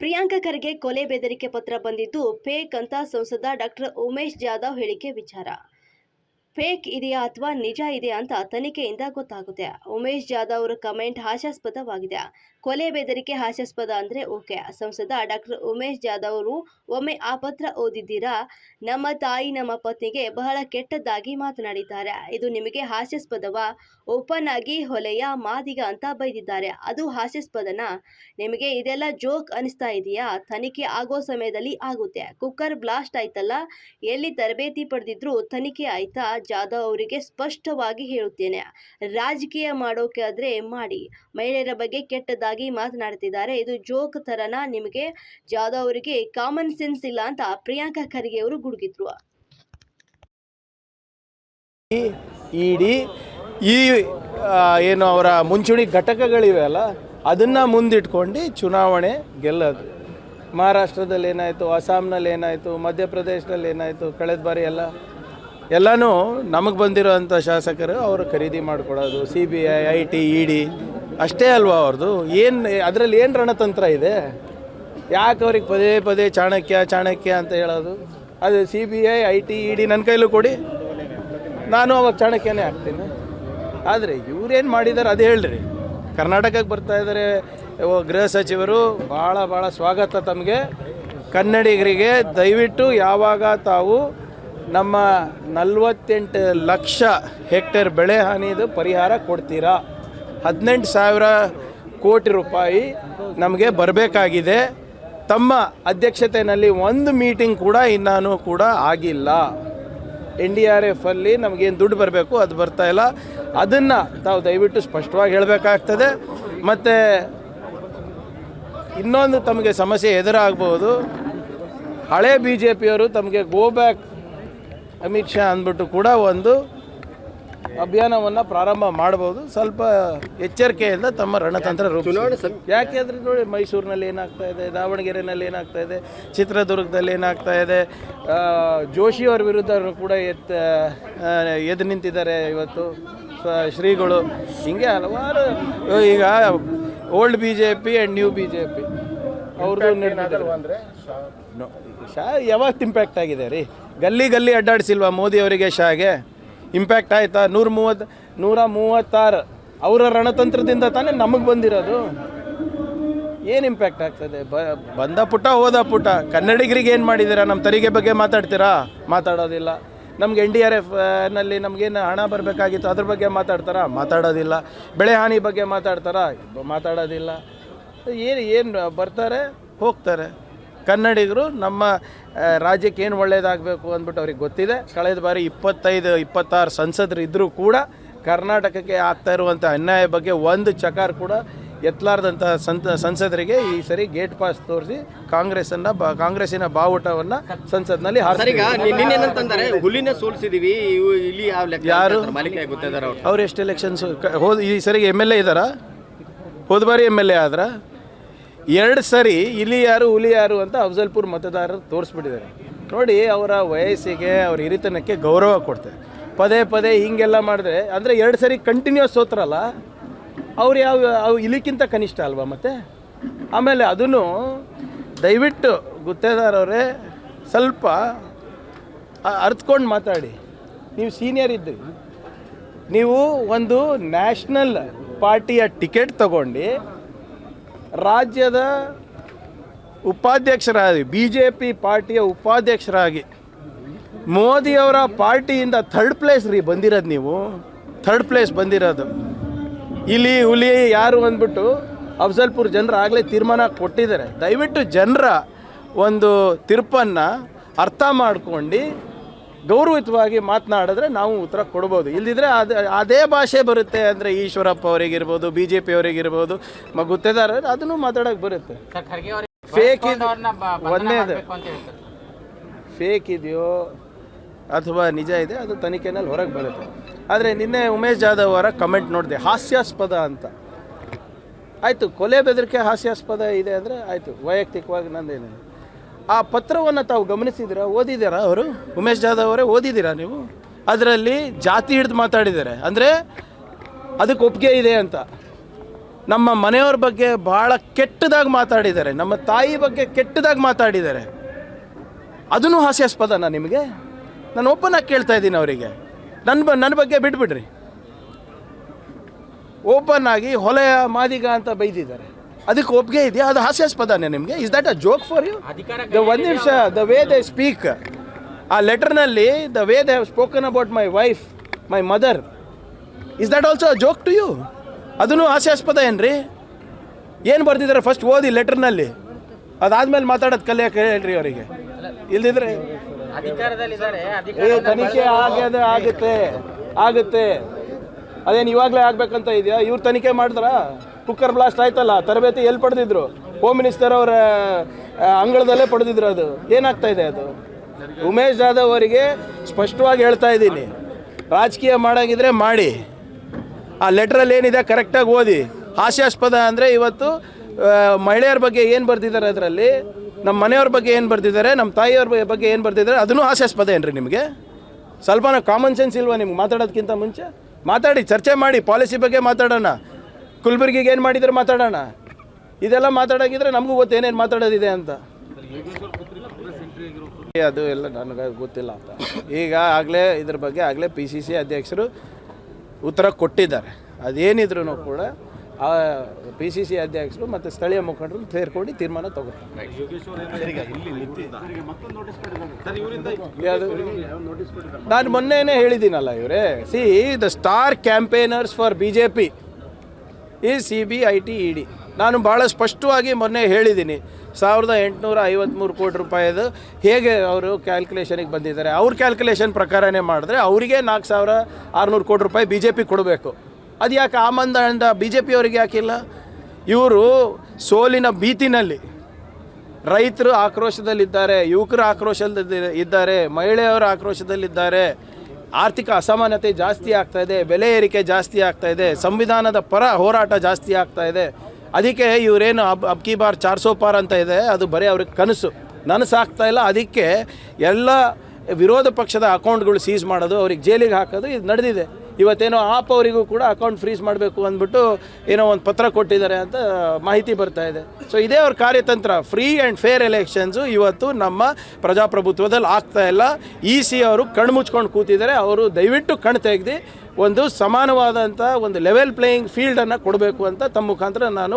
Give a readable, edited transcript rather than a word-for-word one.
ಪ್ರಿಯಾಂಕಾ ಖರ್ಗೆ ಕೊಲೆ ಬೆದರಿಕೆ ಪತ್ರ ಬಂದಿದ್ದು ಫೇಕ್ ಅಂತ ಸಂಸದ ಡಾಕ್ಟರ್ ಉಮೇಶ್ ಜಾಧವ್ ಹೇಳಿಕೆ ವಿಚಾರ ಫೇಕ್ ಇದೆಯಾ ಅಥವಾ ನಿಜ ಇದೆಯಾ ಅಂತ ತನಿಖೆಯಿಂದ ಗೊತ್ತಾಗುತ್ತೆ. ಉಮೇಶ್ ಜಾಧವ್ ಅವರ ಕಮೆಂಟ್ ಹಾಸ್ಯಾಸ್ಪದವಾಗಿದೆ. ಕೊಲೆ ಬೆದರಿಕೆ ಹಾಸ್ಯಾಸ್ಪದ ಅಂದ್ರೆ ಓಕೆ. ಸಂಸದ ಡಾಕ್ಟರ್ ಉಮೇಶ್ ಜಾಧವ್ ಅವರು ಒಮ್ಮೆ ಆ ಪತ್ರ ಓದಿದ್ದೀರಾ? ನಮ್ಮ ತಾಯಿ ನಮ್ಮ ಪತ್ನಿಗೆ ಬಹಳ ಕೆಟ್ಟದ್ದಾಗಿ ಮಾತನಾಡಿದ್ದಾರೆ. ಇದು ನಿಮಗೆ ಹಾಸ್ಯಾಸ್ಪದವಾ? ಓಪನ್ ಆಗಿ ಹೊಲೆಯ ಮಾದಿಗ ಅಂತ ಬೈದಿದ್ದಾರೆ. ಅದು ಹಾಸ್ಯಾಸ್ಪದನಾ? ನಿಮಗೆ ಇದೆಲ್ಲ ಜೋಕ್ ಅನಿಸ್ತಾ ಇದೆಯಾ? ತನಿಖೆ ಆಗೋ ಸಮಯದಲ್ಲಿ ಆಗುತ್ತೆ. ಕುಕ್ಕರ್ ಬ್ಲಾಸ್ಟ್ ಆಯ್ತಲ್ಲ, ಎಲ್ಲಿ ತರಬೇತಿ ಪಡೆದಿದ್ರು ತನಿಖೆ ಆಯ್ತಾ? ಜಾಧವ್ ಅವರಿಗೆ ಸ್ಪಷ್ಟವಾಗಿ ಹೇಳುತ್ತೇನೆ, ರಾಜಕೀಯ ಮಾಡೋಕೆ ಆದ್ರೆ ಮಾಡಿ. ಮಹಿಳೆಯರ ಬಗ್ಗೆ ಕೆಟ್ಟದಾಗಿ ಮಾತನಾಡ್ತಿದ್ದಾರೆ. ಇದು ಜೋಕ್ ತರನಾ ನಿಮಗೆ? ಜಾಧವ್ ಅವರಿಗೆ ಕಾಮನ್ ಸೆನ್ಸ್ ಇಲ್ಲ ಅಂತ ಪ್ರಿಯಾಂಕಾ ಖರ್ಗೆ ಅವರು ಗುಡುಗಿದ್ರು. ಇಡೀ ಈ ಏನು ಅವರ ಮುಂಚೂಣಿ ಘಟಕಗಳಿವೆ ಅಲ್ಲ, ಅದನ್ನು ಮುಂದಿಟ್ಕೊಂಡು ಚುನಾವಣೆ ಗೆಲ್ಲೋದು. ಮಹಾರಾಷ್ಟ್ರದಲ್ಲಿ ಏನಾಯಿತು, ಅಸ್ಸಾಂನಲ್ಲಿ ಏನಾಯಿತು, ಮಧ್ಯಪ್ರದೇಶದಲ್ಲಿ ಏನಾಯಿತು, ಕಳೆದ ಬಾರಿ ಎಲ್ಲನೂ ನಮಗೆ ಬಂದಿರೋಂಥ ಶಾಸಕರು ಅವರು ಖರೀದಿ ಮಾಡಿಕೊಡೋದು. CBI, IT, ED ಅಷ್ಟೇ ಅಲ್ವಾ ಅವ್ರದ್ದು? ಅದರಲ್ಲಿ ಏನು ರಣತಂತ್ರ ಇದೆ? ಯಾಕೆ ಅವ್ರಿಗೆ ಪದೇ ಪದೇ ಚಾಣಕ್ಯ ಅಂತ ಹೇಳೋದು? ಅದು CBI, IT, ED ನನ್ನ ಕೈಲೂ ಕೊಡಿ, ನಾನು ಅವಾಗ ಚಾಣಕ್ಯನೇ ಆಗ್ತೀನಿ. ಆದರೆ ಇವರೇನು ಮಾಡಿದ್ದಾರೆ ಅದು ಹೇಳ್ರಿ. ಕರ್ನಾಟಕಕ್ಕೆ ಬರ್ತಾ ಇದ್ದಾರೆ ಗೃಹ ಸಚಿವರು, ಭಾಳ ಸ್ವಾಗತ ತಮಗೆ. ಕನ್ನಡಿಗರಿಗೆ ದಯವಿಟ್ಟು ಯಾವಾಗ ತಾವು ನಮ್ಮ 48 ಲಕ್ಷ ಹೆಕ್ಟೇರ್ ಬೆಳೆ ಹಾನಿದು ಪರಿಹಾರ ಕೊಡ್ತೀರಾ? 18,000 ಕೋಟಿ ರೂಪಾಯಿ ನಮಗೆ ಬರಬೇಕಾಗಿದೆ. ತಮ್ಮ ಅಧ್ಯಕ್ಷತೆಯಲ್ಲಿ ಒಂದು ಮೀಟಿಂಗ್ ಕೂಡ ಇನ್ನೂ ಕೂಡ ಆಗಿಲ್ಲ. NDRF ಅಲ್ಲಿ ನಮಗೇನು ದುಡ್ಡು ಬರಬೇಕು ಅದು ಬರ್ತಾ ಇಲ್ಲ. ಅದನ್ನು ತಾವು ದಯವಿಟ್ಟು ಸ್ಪಷ್ಟವಾಗಿ ಹೇಳಬೇಕಾಗ್ತದೆ. ಮತ್ತು ಇನ್ನೊಂದು ತಮಗೆ ಸಮಸ್ಯೆ ಎದುರಾಗ್ಬೋದು. ಹಳೆ BJP ಅವರು ತಮಗೆ ಗೋ ಬ್ಯಾಕ್ ಅಮಿತ್ ಶಾ ಅಂದ್ಬಿಟ್ಟು ಕೂಡ ಒಂದು ಅಭಿಯಾನವನ್ನು ಪ್ರಾರಂಭ ಮಾಡ್ಬೋದು. ಸ್ವಲ್ಪ ಎಚ್ಚರಿಕೆಯಿಂದ ತಮ್ಮ ರಣತಂತ್ರ ರೂಪಿಸಿ. ಯಾಕೆಂದರೆ ನೋಡಿ, ಮೈಸೂರಿನಲ್ಲಿ ಏನಾಗ್ತಾ ಇದೆ, ದಾವಣಗೆರೆಯಲ್ಲಿ ಏನಾಗ್ತಾ ಇದೆ, ಚಿತ್ರದುರ್ಗದಲ್ಲಿ ಏನಾಗ್ತಾ ಇದೆ, ಜೋಶಿಯವ್ರ ವಿರುದ್ಧ ಕೂಡ ಎದ್ದು ನಿಂತಿದ್ದಾರೆ ಇವತ್ತು ಶ್ರೀಗಳು. ಹೀಗೆ ಹಲವಾರು ಈಗ old BJP and new BJP ಅವ್ರದ್ದು ನಿರ್ಣಯ ಶಾ ಯಾವತ್ತು ಇಂಪ್ಯಾಕ್ಟ್ ಆಗಿದೆ ರೀ? ಗಲ್ಲಿ ಅಡ್ಡಾಡಿಸಿಲ್ವಾ ಮೋದಿ ಅವರಿಗೆ? ಶಾಗೆ ಇಂಪ್ಯಾಕ್ಟ್ ಆಯಿತಾ? 136 ಅವರ ರಣತಂತ್ರದಿಂದ ತಾನೇ ನಮಗೆ ಬಂದಿರೋದು. ಏನು ಇಂಪ್ಯಾಕ್ಟ್ ಆಗ್ತದೆ? ಬಂದ ಪುಟ ಹೋದ ಪುಟ. ಕನ್ನಡಿಗರಿಗೆ ಏನು ಮಾಡಿದ್ದೀರಾ? ನಮ್ಮ ತೆರಿಗೆ ಬಗ್ಗೆ ಮಾತಾಡ್ತೀರಾ? ಮಾತಾಡೋದಿಲ್ಲ. ನಮ್ಗೆ NDRFನಲ್ಲಿ ನಮಗೇನು ಹಣ ಬರಬೇಕಾಗಿತ್ತು ಅದ್ರ ಬಗ್ಗೆ ಮಾತಾಡ್ತಾರಾ? ಮಾತಾಡೋದಿಲ್ಲ. ಬೆಳೆ ಹಾನಿ ಬಗ್ಗೆ ಮಾತಾಡ್ತಾರಾ? ಮಾತಾಡೋದಿಲ್ಲ. ಏನು ಬರ್ತಾರೆ ಹೋಗ್ತಾರೆ. ಕನ್ನಡಿಗರು ನಮ್ಮ ರಾಜ್ಯಕ್ಕೆ ಏನು ಒಳ್ಳೆಯದಾಗಬೇಕು ಅಂದ್ಬಿಟ್ಟು ಅವ್ರಿಗೆ ಗೊತ್ತಿದೆ. ಕಳೆದ ಬಾರಿ 25-26 ಸಂಸದರು ಇದ್ದರೂ ಕೂಡ ಕರ್ನಾಟಕಕ್ಕೆ ಆಗ್ತಾ ಇರುವಂಥ ಅನ್ಯಾಯ ಬಗ್ಗೆ ಒಂದು ಚಕಾರ ಕೂಡ ಎತ್ತಲಾರ್ದಂಥ ಸಂಸದರಿಗೆ ಈ ಸರಿ ಗೇಟ್ ಪಾಸ್ ತೋರಿಸಿ ಕಾಂಗ್ರೆಸ್ಸಿನ ಬಾವುಟವನ್ನು ಸಂಸತ್ನಲ್ಲಿ ಹಾರಿಸಿದ್ದಾರೆ. ಹುಲಿನ ಸೋಲಿಸಿದೀವಿ, ಇಲ್ಲಿ ಯಾರು ಅವ್ರು ಎಷ್ಟು ಎಲೆಕ್ಷನ್ಸ್ ಈ ಸರಿಗೆ MLA ಇದ್ದಾರಾ? ಹೋದ ಬಾರಿ MLA ಆದ್ರ? 2 ಸರಿ ಇಲ್ಲಿ ಯಾರು ಹುಲಿ ಯಾರು ಅಂತ ಅಫ್ಜಲ್ಪುರ್ ಮತದಾರರು ತೋರಿಸ್ಬಿಟ್ಟಿದ್ದಾರೆ. ನೋಡಿ, ಅವರ ವಯಸ್ಸಿಗೆ ಅವ್ರ ಹಿರಿತನಕ್ಕೆ ಗೌರವ ಕೊಡ್ತಾರೆ. ಪದೇ ಹೀಗೆಲ್ಲ ಮಾಡಿದ್ರೆ ಅಂದರೆ 2 ಸರಿ ಕಂಟಿನ್ಯೂಸ್ ಸೋತ್ರಲ್ಲ, ಅವ್ರು ಅವು ಇಲಿಕ್ಕಿಂತ ಕನಿಷ್ಠ ಅಲ್ವಾ? ಮತ್ತು ಆಮೇಲೆ ಅದನ್ನು ದಯವಿಟ್ಟು ಗುತ್ತೇದಾರವರೇ ಸ್ವಲ್ಪ ಅರ್ಥಕೊಂಡು ಮಾತಾಡಿ. ನೀವು ಸೀನಿಯರ್ ಇದ್ರಿ, ನೀವು ಒಂದು ನ್ಯಾಷನಲ್ ಪಾರ್ಟಿಯ ಟಿಕೆಟ್ ತಗೊಂಡು ರಾಜ್ಯದ ಉಪಾಧ್ಯಕ್ಷರಾಗಿ BJP ಪಾರ್ಟಿಯ ಉಪಾಧ್ಯಕ್ಷರಾಗಿ ಮೋದಿಯವರ ಪಾರ್ಟಿಯಿಂದ 3rd ಪ್ಲೇಸ್ ರೀ ಬಂದಿರೋದು. ನೀವು 3rd ಪ್ಲೇಸ್ ಬಂದಿರೋದು. ಇಲ್ಲಿ ಹುಲಿ ಯಾರು ಅಂದ್ಬಿಟ್ಟು ಅಫ್ಜಲ್ಪುರ್ ಜನರು ಆಗಲೇ ತೀರ್ಮಾನ ಕೊಟ್ಟಿದ್ದಾರೆ. ದಯವಿಟ್ಟು ಜನರ ಒಂದು ತೀರ್ಪನ್ನು ಅರ್ಥ ಮಾಡ್ಕೊಂಡು ಗೌರವಯುತವಾಗಿ ಮಾತನಾಡಿದ್ರೆ ನಾವು ಉತ್ತರ ಕೊಡ್ಬೋದು. ಇಲ್ಲದಿದ್ದರೆ ಅದೇ ಭಾಷೆ ಬರುತ್ತೆ. ಅಂದರೆ ಈಶ್ವರಪ್ಪ ಅವರಿಗಿರ್ಬೋದು, BJP ಅವರಿಗಿರ್ಬೋದು, ಗುತ್ತೇದಾರ ಅದನ್ನು ಮಾತಾಡೋಕ್ಕೆ ಬರುತ್ತೆ. ಫೇಕ್ ಒಂದೇದು ಫೇಕ್ ಇದೆಯೋ ಅಥವಾ ನಿಜ ಇದೆ ಅದು ತನಿಖೆನಲ್ಲಿ ಹೊರಗೆ ಬರುತ್ತೆ. ಆದರೆ ನಿನ್ನೆ ಉಮೇಶ್ ಜಾಧವ್ ಅವರ ಕಮೆಂಟ್ ನೋಡಿದೆ, ಹಾಸ್ಯಾಸ್ಪದ ಅಂತ. ಆಯಿತು, ಕೊಲೆ ಬೆದರಿಕೆ ಹಾಸ್ಯಾಸ್ಪದ ಇದೆ ಅಂದರೆ ಆಯಿತು, ವೈಯಕ್ತಿಕವಾಗಿ ನಂದೇನಿದೆ. ಆ ಪತ್ರವನ್ನು ತಾವು ಗಮನಿಸಿದ್ದೀರಾ? ಓದಿದ್ದೀರಾ? ಅವರು ಉಮೇಶ್ ಜಾಧವ್ ಅವರೇ ಓದಿದ್ದೀರಾ ನೀವು? ಅದರಲ್ಲಿ ಜಾತಿ ಹಿಡಿದು ಮಾತಾಡಿದ್ದಾರೆ. ಅಂದರೆ ಅದಕ್ಕೆ ಒಪ್ಪಿಗೆ ಇದೆ ಅಂತ. ನಮ್ಮ ಮನೆಯವ್ರ ಬಗ್ಗೆ ಭಾಳ ಕೆಟ್ಟದಾಗಿ ಮಾತಾಡಿದ್ದಾರೆ, ನಮ್ಮ ತಾಯಿ ಬಗ್ಗೆ ಕೆಟ್ಟದಾಗಿ ಮಾತಾಡಿದ್ದಾರೆ. ಅದೂ ಹಾಸ್ಯಾಸ್ಪದನಾ ನಿಮಗೆ? ನಾನು ಓಪನ್ನಾಗಿ ಕೇಳ್ತಾ ಇದ್ದೀನಿ ಅವರಿಗೆ. ನನ್ನ ಬಗ್ಗೆ ಬಿಟ್ಬಿಡ್ರಿ. ಓಪನ್ ಆಗಿ ಹೊಲೆಯ ಮಾದಿಗ ಅಂತ ಬೈದಿದ್ದಾರೆ, ಅದಕ್ಕೆ ಒಪ್ಪಿಗೆ ಇದೆಯಾ? ಅದು ಹಾಸ್ಯಾಸ್ಪದನೇ ನಿಮಗೆ? Is that a joke for you? ಒಂದು ನಿಮಿಷ, ದ ವೇ ದೇ ಸ್ಪೀಕ್, ಆ ಲೆಟರ್ನಲ್ಲಿ the way they have spoken about my wife, my mother, is that also a joke to you? ಅದೂ ಹಾಸ್ಯಾಸ್ಪದ ಏನ್ರಿ? ಏನು ಬರ್ತಿದ್ದಾರೆ ಫಸ್ಟ್ ಓದಿ ಲೆಟರ್ನಲ್ಲಿ, ಅದಾದ್ಮೇಲೆ ಮಾತಾಡೋದು ಕಲಿಯೋಕೆ ಹೇಳ್ರಿ ಅವರಿಗೆ. ಇಲ್ದಿದ್ರೆ ತನಿಖೆ ಆಗುತ್ತೆ ಅದೇನು ಇವಾಗಲೇ ಆಗ್ಬೇಕಂತ ಇದೆಯಾ? ಇವ್ರು ತನಿಖೆ ಮಾಡಿದ್ರ? ಕುಕ್ಕರ್ ಬ್ಲಾಸ್ಟ್ ಆಯ್ತಲ್ಲ, ತರಬೇತಿ ಎಲ್ಲಿ ಪಡೆದಿದ್ರು? ಹೋಮ್ ಮಿನಿಸ್ಟರ್ ಅವರ ಅಂಗಳದಲ್ಲೇ ಪಡೆದಿದ್ರು. ಅದು ಏನಾಗ್ತಾ ಇದೆ? ಅದು ಉಮೇಶ್ ಜಾಧವ್ ಅವರಿಗೆ ಸ್ಪಷ್ಟವಾಗಿ ಹೇಳ್ತಾ ಇದ್ದೀನಿ, ರಾಜಕೀಯ ಮಾಡಾಗಿದ್ರೆ ಮಾಡಿ, ಆ ಲೆಟ್ರಲ್ಲಿ ಏನಿದೆ ಕರೆಕ್ಟಾಗಿ ಓದಿ. ಹಾಸ್ಯಾಸ್ಪದ ಅಂದರೆ ಇವತ್ತು ಮಹಿಳೆಯರ ಬಗ್ಗೆ ಏನು ಬರ್ತಿದ್ದಾರೆ, ಅದರಲ್ಲಿ ನಮ್ಮ ಮನೆಯವ್ರ ಬಗ್ಗೆ ಏನು ಬರ್ತಿದ್ದಾರೆ, ನಮ್ಮ ತಾಯಿಯವ್ರ ಬಗ್ಗೆ ಏನು ಬರ್ತಿದ್ದಾರೆ, ಅದನ್ನು ಹಾಸ್ಯಾಸ್ಪದ ಏನ್ರಿ ನಿಮಗೆ? ಸ್ವಲ್ಪ ಕಾಮನ್ ಸೆನ್ಸ್ ಇಲ್ವಾ ನಿಮ್ಗೆ? ಮಾತಾಡೋದಕ್ಕಿಂತ ಮುಂಚೆ ಮಾತಾಡಿ, ಚರ್ಚೆ ಮಾಡಿ, ಪಾಲಿಸಿ ಬಗ್ಗೆ ಮಾತಾಡೋಣ, ಕುಲ್ಬುರ್ಗಿಗೆ ಏನು ಮಾಡಿದ್ರೆ ಮಾತಾಡೋಣ. ಇದೆಲ್ಲ ಮಾತಾಡೋಗಿದ್ರೆ ನಮಗೂ ಗೊತ್ತು ಏನೇನು ಮಾತಾಡೋದಿದೆ ಅಂತ. ಅದು ಎಲ್ಲ ನನಗೆ ಗೊತ್ತಿಲ್ಲ ಅಂತ. ಈಗ ಆಗಲೇ ಇದ್ರ ಬಗ್ಗೆ ಆಗಲೇ PCC ಅಧ್ಯಕ್ಷರು ಉತ್ತರ ಕೊಟ್ಟಿದ್ದಾರೆ. ಅದೇನಿದ್ರು ಕೂಡ ಆ PCC ಅಧ್ಯಕ್ಷರು ಮತ್ತು ಸ್ಥಳೀಯ ಮುಖಂಡರು ಸೇರ್ಕೊಂಡು ತೀರ್ಮಾನ ತಗೋತಾರೆ. ನಾನು ಮೊನ್ನೆನೇ ಹೇಳಿದ್ದೀನಲ್ಲ ಇವರೇ, C the star campaigners for BJP ಈ CBIT ED. ನಾನು ಭಾಳ ಸ್ಪಷ್ಟವಾಗಿ ಮೊನ್ನೆ ಹೇಳಿದ್ದೀನಿ, 1853 ಕೋಟಿ ರೂಪಾಯಿದು ಹೇಗೆ ಅವರು ಕ್ಯಾಲ್ಕುಲೇಷನಿಗೆ ಬಂದಿದ್ದಾರೆ. ಅವ್ರ ಕ್ಯಾಲ್ಕುಲೇಷನ್ ಪ್ರಕಾರನೇ ಮಾಡಿದ್ರೆ ಅವರಿಗೆ 4600 ಕೋಟಿ ರೂಪಾಯಿ BJP ಕೊಡಬೇಕು. ಅದು ಯಾಕೆ ಆ ಮಂದ BJP ಅವರಿಗೆ ಯಾಕಿಲ್ಲ? ಇವರು ಸೋಲಿನ ಭೀತಿನಲ್ಲಿ, ರೈತರು ಆಕ್ರೋಶದಲ್ಲಿದ್ದಾರೆ, ಯುವಕರು ಆಕ್ರೋಶದಲ್ಲಿದ್ದಾರೆ, ಮಹಿಳೆಯರು ಆಕ್ರೋಶದಲ್ಲಿದ್ದಾರೆ, ಆರ್ಥಿಕ ಅಸಮಾನತೆ ಜಾಸ್ತಿ ಆಗ್ತಾಯಿದೆ, ಬೆಲೆ ಏರಿಕೆ ಜಾಸ್ತಿ ಆಗ್ತಾಯಿದೆ, ಸಂವಿಧಾನದ ಪರ ಹೋರಾಟ ಜಾಸ್ತಿ ಆಗ್ತಾಯಿದೆ. ಅದಕ್ಕೆ ಇವರೇನು ಅಬ್ಕಿ ಬಾರ್ 400 ಪಾರ್ ಅಂತ ಇದೆ, ಅದು ಬರೀ ಅವ್ರಿಗೆ ಕನಸು, ನನಸಾಗ್ತಾ ಇಲ್ಲ. ಅದಕ್ಕೆ ಎಲ್ಲ ವಿರೋಧ ಪಕ್ಷದ ಅಕೌಂಟ್ಗಳು ಸೀಸ್ ಮಾಡೋದು, ಅವ್ರಿಗೆ ಜೈಲಿಗೆ ಹಾಕೋದು ಇದು ನಡೆದಿದೆ. ಇವತ್ತೇನೋ ಆಪ್ ಅವರಿಗೂ ಕೂಡ ಅಕೌಂಟ್ ಫ್ರೀಸ್ ಮಾಡಬೇಕು ಅಂದ್ಬಿಟ್ಟು ಏನೋ ಒಂದು ಪತ್ರ ಕೊಟ್ಟಿದ್ದಾರೆ ಅಂತ ಮಾಹಿತಿ ಬರ್ತಾ ಇದೆ. ಸೊ ಇದೇ ಅವ್ರ ಕಾರ್ಯತಂತ್ರ. ಫ್ರೀ ಆ್ಯಂಡ್ ಫೇರ್ ಎಲೆಕ್ಷನ್ಸು ಇವತ್ತು ನಮ್ಮ ಪ್ರಜಾಪ್ರಭುತ್ವದಲ್ಲಿ ಆಗ್ತಾ ಇಲ್ಲ. EC ಅವರು ಕಣ್ಣು ಮುಚ್ಕೊಂಡು ಕೂತಿದ್ದಾರೆ. ಅವರು ದಯವಿಟ್ಟು ಕಣ್ಣು ತೆಗೆದು ಒಂದು ಸಮಾನವಾದಂಥ ಒಂದು ಲೆವೆಲ್ ಪ್ಲೇಯಿಂಗ್ ಫೀಲ್ಡನ್ನು ಕೊಡಬೇಕು ಅಂತ ತಮ್ಮ ಮುಖಾಂತರ ನಾನು